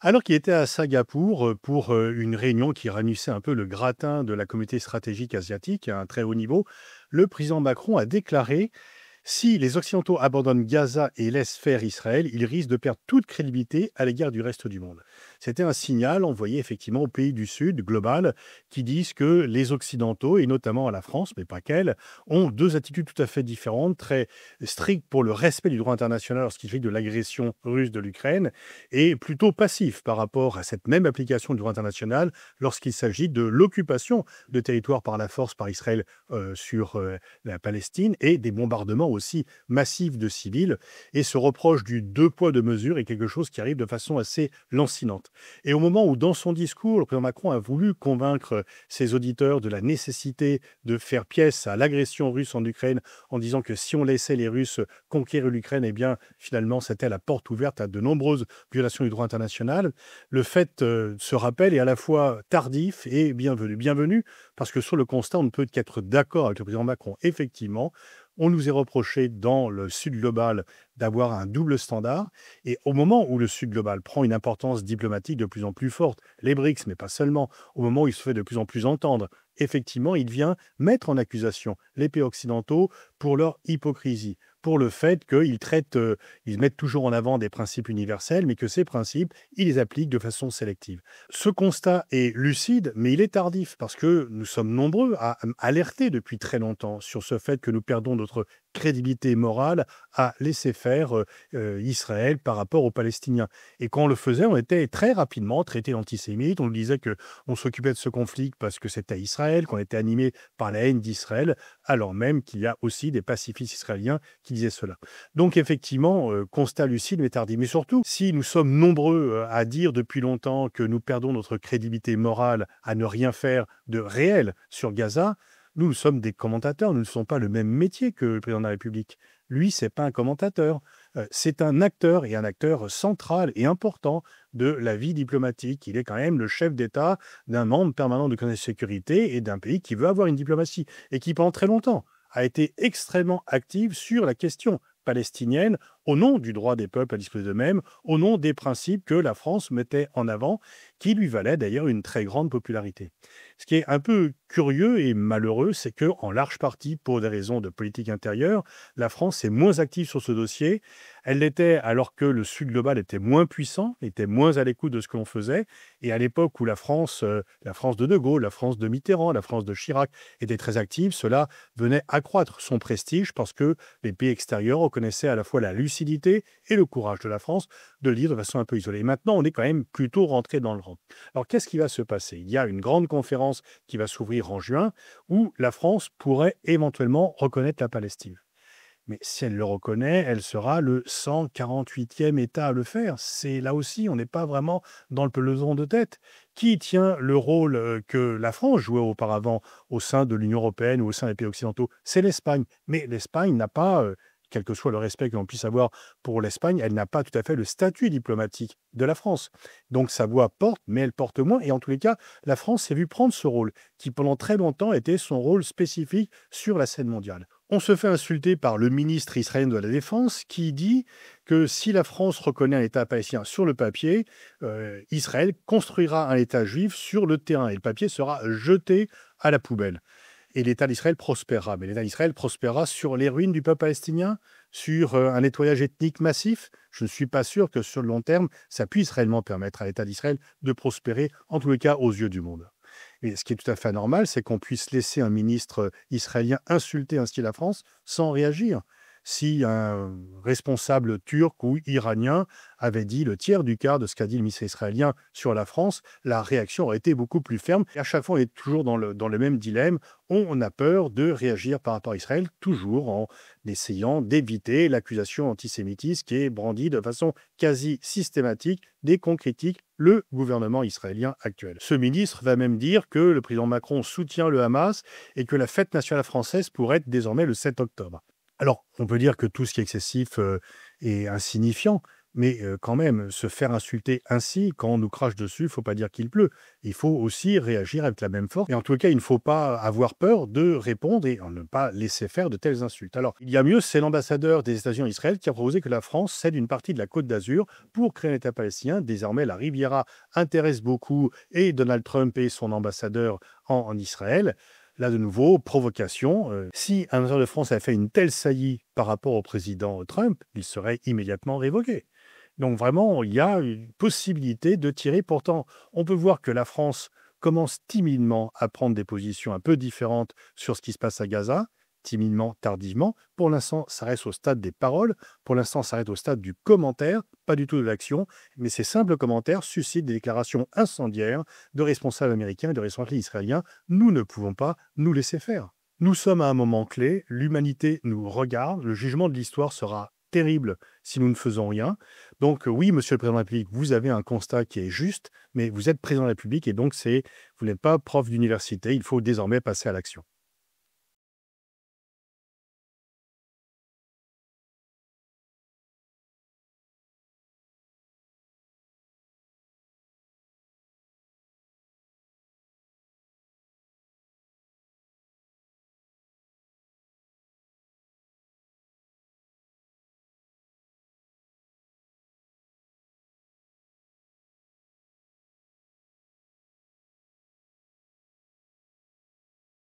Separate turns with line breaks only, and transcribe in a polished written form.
Alors qu'il était à Singapour pour une réunion qui réunissait un peu le gratin de la communauté stratégique asiatique à un très haut niveau, le président Macron a déclaré: si les Occidentaux abandonnent Gaza et laissent faire Israël, ils risquent de perdre toute crédibilité à l'égard du reste du monde. C'était un signal envoyé effectivement aux pays du Sud global qui disent que les Occidentaux, et notamment à la France, mais pas qu'elle, ont deux attitudes tout à fait différentes, très strictes pour le respect du droit international lorsqu'il s'agit de l'agression russe de l'Ukraine, et plutôt passifs par rapport à cette même application du droit international lorsqu'il s'agit de l'occupation de territoires par la force par Israël sur la Palestine et des bombardements aussi massifs de civils. Et ce reproche du deux poids, deux mesures est quelque chose qui arrive de façon assez lancinante. Et au moment où, dans son discours, le président Macron a voulu convaincre ses auditeurs de la nécessité de faire pièce à l'agression russe en Ukraine en disant que si on laissait les Russes conquérir l'Ukraine, eh bien, finalement, c'était la porte ouverte à de nombreuses violations du droit international, le fait ce rappel est à la fois tardif et bienvenu. Bienvenu parce que sur le constat, on ne peut qu'être d'accord avec le président Macron. Effectivement, on nous est reproché dans le Sud global d'avoir un double standard. Et au moment où le Sud global prend une importance diplomatique de plus en plus forte, les BRICS, mais pas seulement, au moment où il se fait de plus en plus entendre, effectivement, il vient mettre en accusation les pays occidentaux pour leur hypocrisie, pour le fait qu'ils traitent, ils mettent toujours en avant des principes universels, mais que ces principes, ils les appliquent de façon sélective. Ce constat est lucide, mais il est tardif parce que nous sommes nombreux à alerter depuis très longtemps sur ce fait que nous perdons notre crédibilité morale à laisser faire Israël par rapport aux Palestiniens. Et quand on le faisait, on était très rapidement traités d'antisémites. On nous disait que on s'occupait de ce conflit parce que c'était Israël, qu'on était animé par la haine d'Israël, alors même qu'il y a aussi des pacifistes israéliens qui disaient cela. Donc effectivement, constat lucide mais tardif. Mais surtout, si nous sommes nombreux à dire depuis longtemps que nous perdons notre crédibilité morale à ne rien faire de réel sur Gaza, nous sommes des commentateurs, nous ne faisons pas le même métier que le président de la République. Lui, c'est pas un commentateur, c'est un acteur et un acteur central et important de la vie diplomatique. Il est quand même le chef d'État d'un membre permanent du Conseil de sécurité et d'un pays qui veut avoir une diplomatie et qui, pendant très longtemps, a été extrêmement active sur la question palestinienne au nom du droit des peuples à disposer d'eux-mêmes, au nom des principes que la France mettait en avant, qui lui valaient d'ailleurs une très grande popularité. Ce qui est un peu curieux et malheureux, c'est que, en large partie pour des raisons de politique intérieure, la France est moins active sur ce dossier. Elle l'était alors que le Sud global était moins puissant, était moins à l'écoute de ce que l'on faisait. Et à l'époque où la France de De Gaulle, la France de Mitterrand, la France de Chirac était très active, cela venait accroître son prestige parce que les pays extérieurs reconnaissaient à la fois la lucidité et le courage de la France de le dire de façon un peu isolée. Maintenant, on est quand même plutôt rentré dans le rang. Alors, qu'est-ce qui va se passer? Il y a une grande conférence qui va s'ouvrir en juin où la France pourrait éventuellement reconnaître la Palestine. Mais si elle le reconnaît, elle sera le 148e État à le faire. C'est là aussi, on n'est pas vraiment dans le peloton de tête. Qui tient le rôle que la France jouait auparavant au sein de l'Union européenne ou au sein des pays occidentaux? C'est l'Espagne. Mais l'Espagne n'a pas, quel que soit le respect que l'on puisse avoir pour l'Espagne, elle n'a pas tout à fait le statut diplomatique de la France. Donc sa voix porte, mais elle porte moins. Et en tous les cas, la France s'est vue prendre ce rôle, qui pendant très longtemps était son rôle spécifique sur la scène mondiale. On se fait insulter par le ministre israélien de la Défense qui dit que si la France reconnaît un État palestinien sur le papier, Israël construira un État juif sur le terrain et le papier sera jeté à la poubelle. Et l'État d'Israël prospérera. Mais l'État d'Israël prospérera sur les ruines du peuple palestinien, sur un nettoyage ethnique massif. Je ne suis pas sûr que sur le long terme, ça puisse réellement permettre à l'État d'Israël de prospérer, en tous les cas aux yeux du monde. Et ce qui est tout à fait anormal, c'est qu'on puisse laisser un ministre israélien insulter ainsi la France sans réagir. Si un responsable turc ou iranien avait dit le tiers du quart de ce qu'a dit le ministre israélien sur la France, la réaction aurait été beaucoup plus ferme. Et à chaque fois, on est toujours dans le même dilemme. On a peur de réagir par rapport à Israël, toujours en essayant d'éviter l'accusation antisémitiste qui est brandie de façon quasi systématique dès qu'on critique le gouvernement israélien actuel. Ce ministre va même dire que le président Macron soutient le Hamas et que la fête nationale française pourrait être désormais le 7 octobre. Alors, on peut dire que tout ce qui est excessif est insignifiant, Mais quand même, se faire insulter ainsi, quand on nous crache dessus, il ne faut pas dire qu'il pleut. Il faut aussi réagir avec la même force. Et en tout cas, il ne faut pas avoir peur de répondre et ne pas laisser faire de telles insultes. Alors, il y a mieux, c'est l'ambassadeur des États-Unis en Israël qui a proposé que la France cède une partie de la Côte d'Azur pour créer un État palestinien. Désormais, la Riviera intéresse beaucoup et Donald Trump est son ambassadeur en Israël. Là, de nouveau, provocation. Si un ambassadeur de France avait fait une telle saillie par rapport au président Trump, il serait immédiatement révoqué. Donc vraiment, il y a une possibilité de tirer. Pourtant, on peut voir que la France commence timidement à prendre des positions un peu différentes sur ce qui se passe à Gaza, timidement, tardivement. Pour l'instant, ça reste au stade des paroles. Pour l'instant, ça reste au stade du commentaire, pas du tout de l'action. Mais ces simples commentaires suscitent des déclarations incendiaires de responsables américains et de responsables israéliens. Nous ne pouvons pas nous laisser faire. Nous sommes à un moment clé. L'humanité nous regarde. Le jugement de l'histoire sera terrible si nous ne faisons rien. Donc oui, monsieur le président de la République, vous avez un constat qui est juste, mais vous êtes président de la République et donc vous n'êtes pas prof d'université, il faut désormais passer à l'action.